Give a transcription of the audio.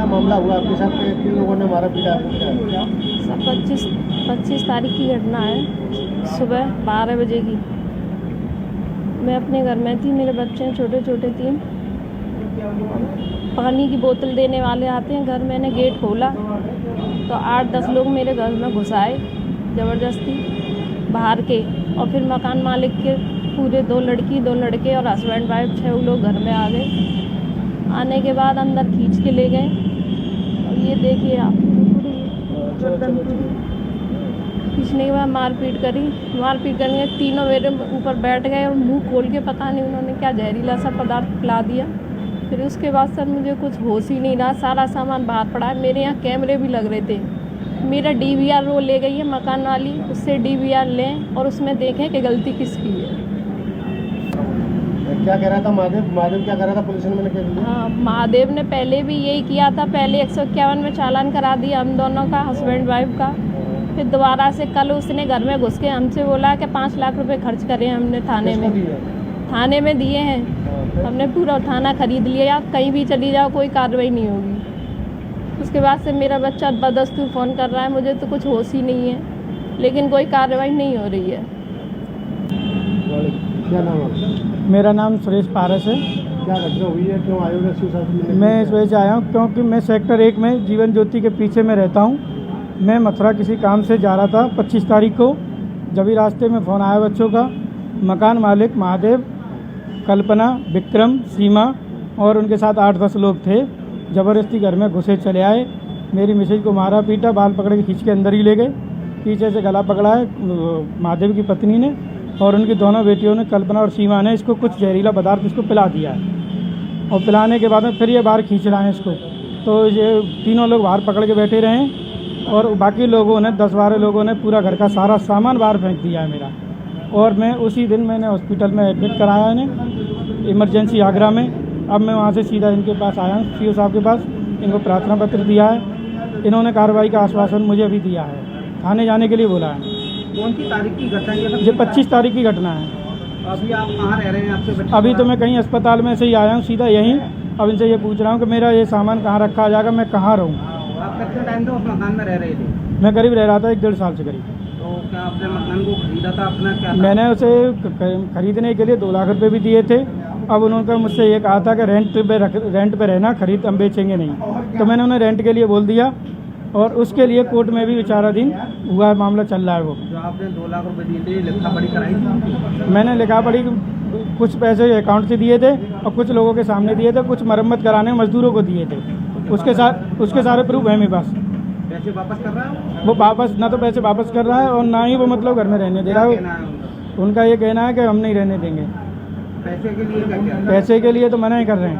क्या मामला हुआ आपके साथ? किन लोगों ने मारा पीटा आपको? सब 25 तारीख की घटना है, सुबह 12 बजे की। मैं अपने घर में थी, मेरे बच्चे छोटे छोटे 3। पानी की बोतल देने वाले आते हैं घर, मैंने गेट खोला तो 8-10 लोग मेरे घर में घुस आए ज़बरदस्ती बाहर के, और फिर मकान मालिक के पूरे 2 लड़की 2 लड़के और हस्बैंड वाइफ 6 लोग घर में आ गए। आने के बाद अंदर खींच के ले गए, और ये देखिए आप, खींचने के बाद मारपीट करके तीनों मेरे ऊपर बैठ गए और मुंह खोल के पता नहीं उन्होंने क्या जहरीला सा पदार्थ पिला दिया। फिर उसके बाद सर मुझे कुछ होश ही नहीं रहा, सारा सामान बाहर पड़ा है। मेरे यहाँ कैमरे भी लग रहे थे, मेरा DVR वो ले गई है मकान वाली, उससे DVR लें और उसमें देखें कि गलती किसकी है। क्या कह रहा था महादेव क्या कह रहा था पुलिस ने? मैंने कह दिया। हाँ, महादेव ने पहले भी यही किया था, पहले 151 में चालान करा दिया हम दोनों का, हस्बैंड वाइफ का। फिर दोबारा से कल उसने घर में घुस के हमसे बोला कि 5 लाख रुपए खर्च करें हमने थाने में दिए हैं। हमने पूरा थाना खरीद लिया, कहीं भी चली जाओ कोई कार्रवाई नहीं होगी। उसके बाद से मेरा बच्चा बदस्तूर फ़ोन कर रहा है, मुझे तो कुछ होश ही नहीं है, लेकिन कोई कार्रवाई नहीं हो रही है। क्या नाम है? मेरा नाम सुरेश पारस है। क्या घटना हुई है? क्यों आए हो? मैं इस वजह से आया हूँ क्योंकि मैं सेक्टर 1 में जीवन ज्योति के पीछे में रहता हूँ। मैं मथुरा किसी काम से जा रहा था 25 तारीख को, जब ही रास्ते में फ़ोन आया बच्चों का। मकान मालिक महादेव, कल्पना, विक्रम, सीमा और उनके साथ 8-10 लोग थे, ज़बरदस्ती घर में घुसे चले आए। मेरी मिसेज को मारा पीटा, बाल पकड़ के खींच के अंदर ही ले गए। पीछे से गला पकड़ा है महादेव की पत्नी ने, और उनकी दोनों बेटियों ने, कल्पना और सीमा ने, इसको कुछ जहरीला पदार्थ इसको पिला दिया है। और पिलाने के बाद में फिर ये बाहर खींच रहे हैं इसको। तो ये तीनों लोग बाहर पकड़ के बैठे रहे, और बाकी लोगों ने 10-12 लोगों ने पूरा घर का सारा सामान बाहर फेंक दिया है मेरा। और मैं उसी दिन मैंने हॉस्पिटल में एडमिट कराया इन्हें, इमरजेंसी आगरा में। अब मैं वहाँ से सीधा इनके पास आया हूँ, CO साहब के पास। इनको प्रार्थना पत्र दिया है, इन्होंने कार्रवाई का आश्वासन मुझे अभी दिया है, थाने जाने के लिए बोला है। कौन सी तारीख की घटना है? ये 25 तारीख की घटना है। अभी आप कहाँ रह रहे हैं? आपसे बच्चे? अभी तो मैं कहीं अस्पताल में से ही आया हूँ सीधा यहीं। अब इनसे ये पूछ रहा हूँ कि मेरा ये सामान कहाँ रखा जाएगा, मैं कहाँ रहूँ। आप कितने टाइम से उस मकान में रह रहे थे? मैं करीब रह रहा था 1-1.5 साल से करीब। तो क्या आपने मकान को खरीदा था अपना? क्या था? मैंने उसे खरीदने के लिए 2 लाख रुपए भी दिए थे। अब उन्होंने मुझसे ये कहा था कि रेंट पे रहना, खरीद हम बेचेंगे नहीं। तो मैंने उन्हें रेंट के लिए बोल दिया, और उसके लिए कोर्ट में भी विचाराधीन हुआ है, मामला चल रहा है। वो जो आपने 2 लाख रुपए दिए थे, लिखा पढ़ी कराई थी? मैंने लिखा पढ़ी कुछ पैसे अकाउंट से दिए थे और कुछ लोगों के सामने दिए थे, कुछ मरम्मत कराने मजदूरों को दिए थे। उसके सारे प्रूफ है मेरे पास। पैसे वापस कर रहा है वो वापस ना तो पैसे वापस कर रहा है, और ना ही वो मतलब घर में रहने दे रहा है। उनका ये कहना है कि हम नहीं रहने देंगे। पैसे के लिए क्या कहना है? पैसे के लिए तो मना ही कर रहे हैं।